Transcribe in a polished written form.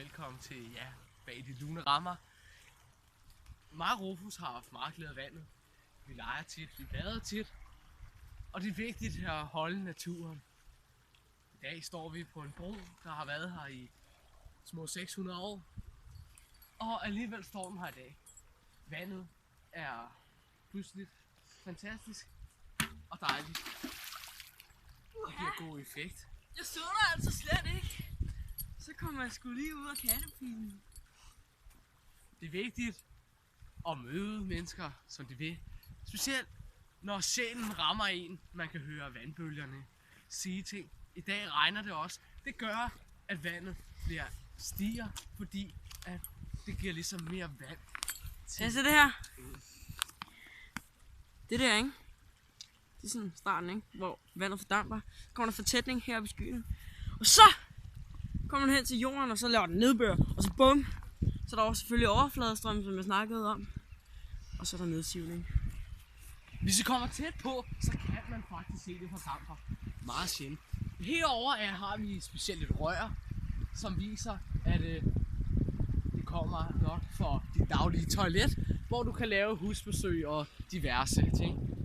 velkommen til Bag de lune rammer. Mig og Rufus har haft meget glæde af vandet. Vi leger tit, vi bader tit. Og det er vigtigt at holde naturen. I dag står vi på en bro, der har været her i små 600 år. Og alligevel står den her i dag. Vandet er pludselig fantastisk og dejligt. Det giver god effekt. Jeg så dig altså slet ikke. Så kommer jeg sgu lige ud af kattepilen. Det er vigtigt at møde mennesker, som de vil. Specielt når sjælen rammer en. Man kan høre vandbølgerne sige ting. I dag regner det også. Det gør, at vandet stiger, fordi at det giver ligesom mere vand. Kan jeg se det her? Det der, ikke? Det er sådan starten, ikke? Hvor vandet fordamper. Så kommer der fortætning heroppe i skyen. Og så kommer den hen til jorden, og så laver den nedbør. Og så bum! Så der er selvfølgelig overfladestrøm, som jeg snakkede om. Og så er der nedsivning. Hvis vi kommer tæt på, så kan man faktisk se det fordamper. Meget sjældent. Herovre har vi specielt et rør, som viser, at det kommer nok for dit daglige toilet, hvor du kan lave husbesøg og diverse ting.